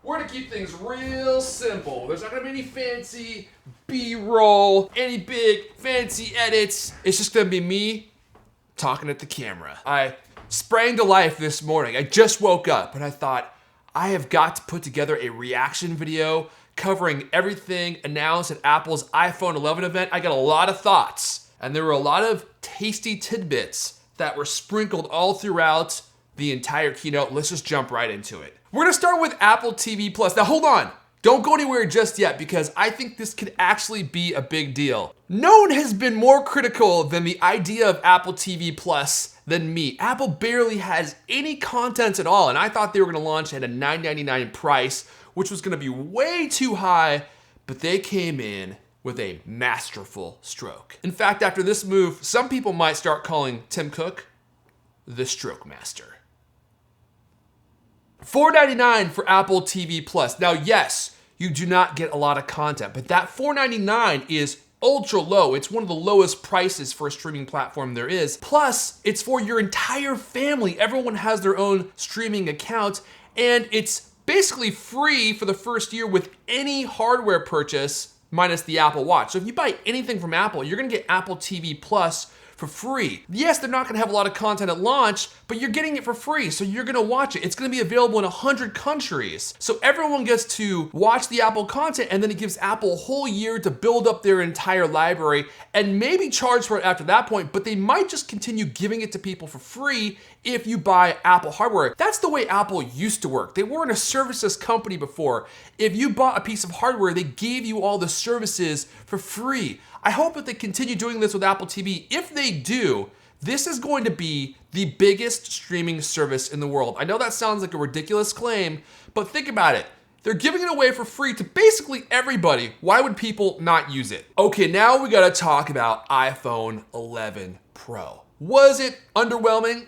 We're gonna keep things real simple. There's not gonna be any fancy B-roll, any big fancy edits. It's just gonna be me talking at the camera. I sprang to life this morning. I just woke up and I thought, I have got to put together a reaction video covering everything announced at Apple's iPhone 11 event. I got a lot of thoughts, and there were a lot of tasty tidbits that were sprinkled all throughout the entire keynote. Let's just jump right into it. We're gonna start with Apple TV Plus. Now hold on, don't go anywhere just yet because I think this could actually be a big deal. No one has been more critical than the idea of Apple TV Plus than me. Apple barely has any content at all, and I thought they were gonna launch at a $9.99 price, which was gonna be way too high, but they came in with a masterful stroke. In fact, after this move, some people might start calling Tim Cook the Stroke Master. $4.99 for Apple TV Plus. Now, yes, you do not get a lot of content, but that $4.99 is ultra low. It's one of the lowest prices for a streaming platform there is. Plus, it's for your entire family. Everyone has their own streaming account, and it's basically free for the first year with any hardware purchase minus the Apple Watch. So if you buy anything from Apple, you're gonna get Apple TV Plus for free. Yes, they're not gonna have a lot of content at launch, but you're getting it for free, so you're gonna watch it. It's gonna be available in 100 countries. So everyone gets to watch the Apple content, and then it gives Apple a whole year to build up their entire library and maybe charge for it after that point, but they might just continue giving it to people for free if you buy Apple hardware. That's the way Apple used to work. They weren't a services company before. If you bought a piece of hardware, they gave you all the services for free. I hope that they continue doing this with Apple TV. If they do, this is going to be the biggest streaming service in the world. I know that sounds like a ridiculous claim, but think about it. They're giving it away for free to basically everybody. Why would people not use it? Okay, now we gotta talk about iPhone 11 Pro. Was it underwhelming?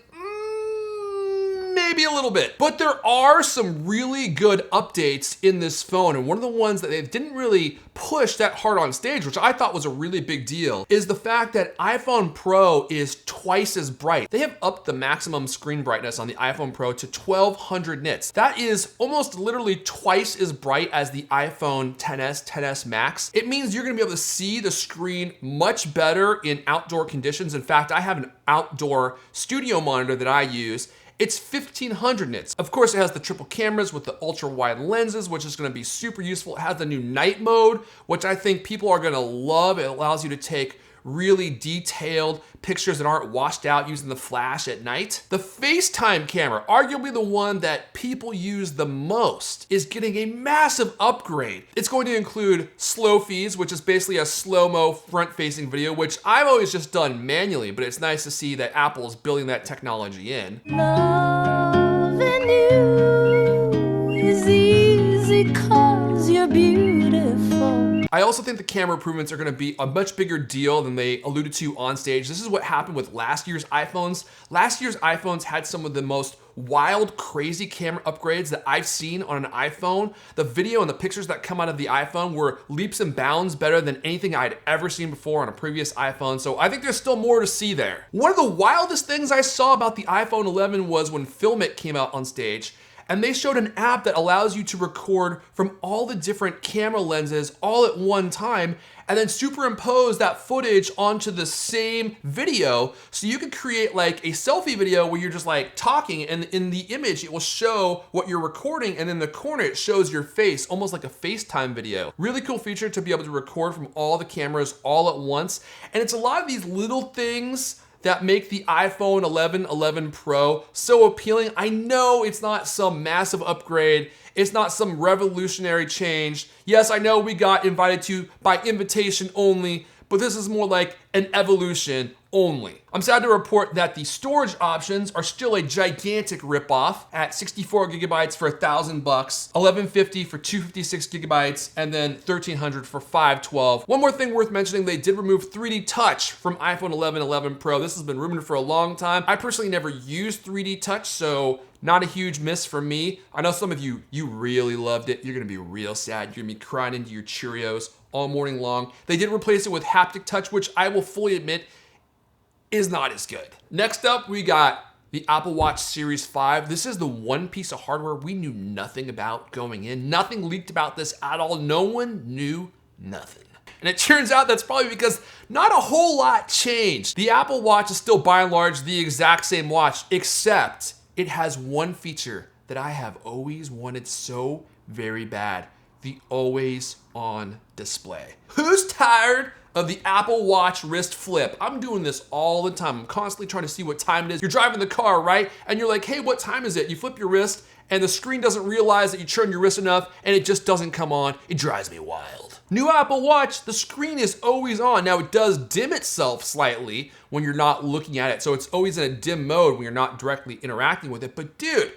Maybe a little bit, but there are some really good updates in this phone, and one of the ones that they didn't really push that hard on stage, which I thought was a really big deal, is the fact that iPhone Pro is twice as bright. They have upped the maximum screen brightness on the iPhone Pro to 1200 nits. That is almost literally twice as bright as the iPhone XS, XS Max. It means you're gonna be able to see the screen much better in outdoor conditions. In fact, I have an outdoor studio monitor that I use. It's 1500 nits. Of course, it has the triple cameras with the ultra wide lenses, which is gonna be super useful. It has the new night mode, which I think people are gonna love. It allows you to take really detailed pictures that aren't washed out using the flash at night. The FaceTime camera, arguably the one that people use the most, is getting a massive upgrade. It's going to include slow feeds, which is basically a slow-mo front-facing video, which I've always just done manually, but it's nice to see that Apple is building that technology in. Loving you is easy 'cause you're beautiful. I also think the camera improvements are gonna be a much bigger deal than they alluded to on stage. This is what happened with last year's iPhones. Last year's iPhones had some of the most wild, crazy camera upgrades that I've seen on an iPhone. The video and the pictures that come out of the iPhone were leaps and bounds better than anything I'd ever seen before on a previous iPhone, so I think there's still more to see there. One of the wildest things I saw about the iPhone 11 was when Filmic came out on stage, and they showed an app that allows you to record from all the different camera lenses all at one time and then superimpose that footage onto the same video. So you could create like a selfie video where you're just like talking, and in the image, it will show what you're recording, and in the corner, it shows your face, almost like a FaceTime video. Really cool feature to be able to record from all the cameras all at once. And it's a lot of these little things that make the iPhone 11 Pro so appealing. I know it's not some massive upgrade. It's not some revolutionary change. Yes, I know we got invited to by invitation only, but this is more like an evolution only. I'm sad to report that the storage options are still a gigantic ripoff at 64 gigabytes for $1,000, 1150 for 256 gigabytes, and then 1300 for 512. One more thing worth mentioning, they did remove 3D Touch from iPhone 11 Pro. This has been rumored for a long time. I personally never used 3D Touch, so not a huge miss for me. I know some of you really loved it. You're gonna be real sad. You're gonna be crying into your Cheerios all morning long. They did replace it with haptic touch, which I will fully admit is not as good. Next up, we got the Apple Watch Series 5. This is the one piece of hardware we knew nothing about going in. Nothing leaked about this at all. No one knew nothing. And it turns out that's probably because not a whole lot changed. The Apple Watch is still by and large the exact same watch, except it has one feature that I have always wanted so very bad: the always on display. Who's tired of the Apple Watch wrist flip? I'm doing this all the time. I'm constantly trying to see what time it is. You're driving the car, right? And you're like, hey, what time is it? You flip your wrist and the screen doesn't realize that you turned your wrist enough and it just doesn't come on. It drives me wild. New Apple Watch, the screen is always on. Now it does dim itself slightly when you're not looking at it. So it's always in a dim mode when you're not directly interacting with it. But dude,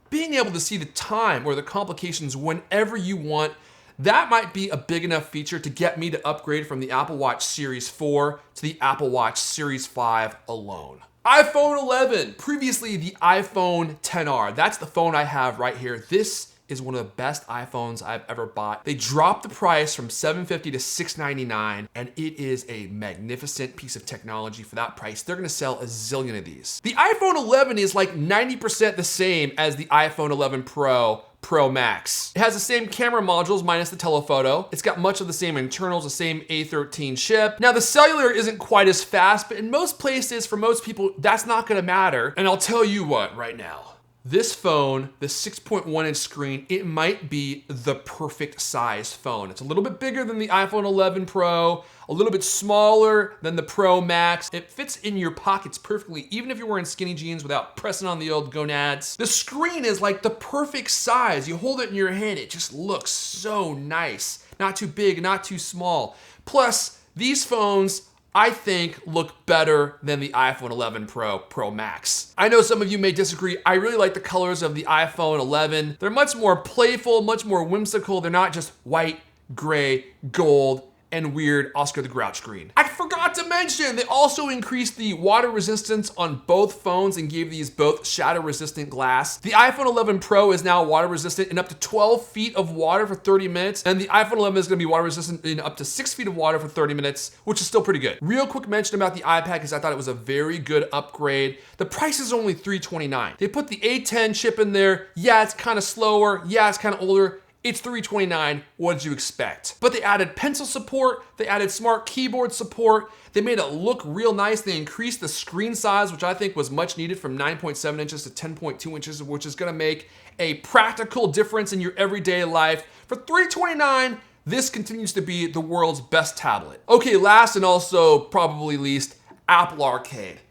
being able to see the time or the complications whenever you want, that might be a big enough feature to get me to upgrade from the Apple Watch Series 4 to the Apple Watch Series 5 alone. iPhone 11, previously the iPhone XR. That's the phone I have right here. This is one of the best iPhones I've ever bought. They dropped the price from $750 to $699, and it is a magnificent piece of technology for that price. They're gonna sell a zillion of these. The iPhone 11 is like 90% the same as the iPhone 11 Pro Max. It has the same camera modules minus the telephoto. It's got much of the same internals, the same A13 chip. Now the cellular isn't quite as fast, but in most places, for most people, that's not gonna matter. And I'll tell you what right now. This phone, the 6.1 inch screen, it might be the perfect size phone. It's a little bit bigger than the iPhone 11 Pro, a little bit smaller than the Pro Max. It fits in your pockets perfectly, even if you're wearing skinny jeans without pressing on the old gonads. The screen is like the perfect size. You hold it in your hand, it just looks so nice. Not too big, not too small. Plus, these phones, I think, look better than the iPhone 11 Pro Max. I know some of you may disagree. I really like the colors of the iPhone 11. They're much more playful, much more whimsical. They're not just white, gray, gold, and weird Oscar the Grouch green. I forgot to mention, they also increased the water resistance on both phones and gave these both shatter resistant glass. The iPhone 11 Pro is now water resistant in up to 12 feet of water for 30 minutes, and the iPhone 11 is gonna be water resistant in up to 6 feet of water for 30 minutes, which is still pretty good. Real quick mention about the iPad, because I thought it was a very good upgrade. The price is only $329. They put the A10 chip in there. Yeah, it's kind of slower. Yeah, it's kind of older. It's $329, what did you expect? But they added pencil support, they added smart keyboard support, they made it look real nice, they increased the screen size, which I think was much needed, from 9.7 inches to 10.2 inches, which is gonna make a practical difference in your everyday life. For $329, this continues to be the world's best tablet. Okay, last and also probably least, Apple Arcade.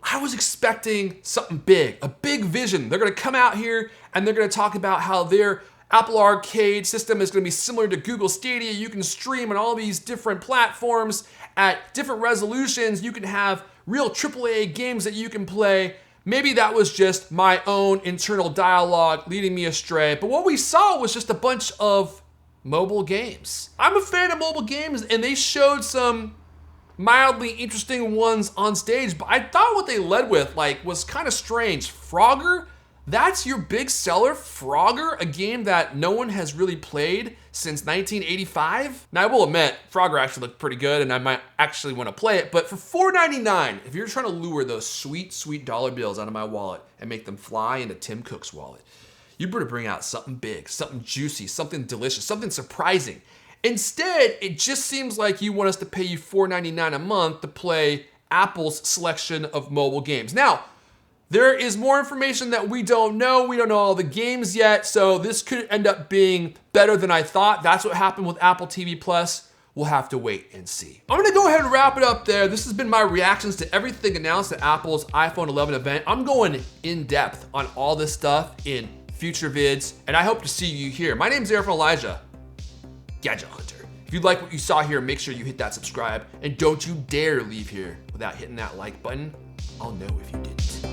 I was expecting something big, a big vision. They're gonna come out here and they're gonna talk about how their Apple Arcade system is gonna be similar to Google Stadia. You can stream on all these different platforms at different resolutions. You can have real AAA games that you can play. Maybe that was just my own internal dialogue leading me astray, but what we saw was just a bunch of mobile games. I'm a fan of mobile games, and they showed some mildly interesting ones on stage, but I thought what they led with was kind of strange. Frogger? That's your big seller, Frogger, a game that no one has really played since 1985? Now I will admit, Frogger actually looked pretty good and I might actually want to play it, but for $4.99, if you're trying to lure those sweet, sweet dollar bills out of my wallet and make them fly into Tim Cook's wallet, you better bring out something big, something juicy, something delicious, something surprising. Instead, it just seems like you want us to pay you $4.99 a month to play Apple's selection of mobile games. Now, there is more information that we don't know. We don't know all the games yet, so this could end up being better than I thought. That's what happened with Apple TV Plus. We'll have to wait and see. I'm gonna go ahead and wrap it up there. This has been my reactions to everything announced at Apple's iPhone 11 event. I'm going in depth on all this stuff in future vids, and I hope to see you here. My name's Erfon Elijah, Gadget Hunter. If you like what you saw here, make sure you hit that subscribe, and don't you dare leave here without hitting that like button. I'll know if you didn't.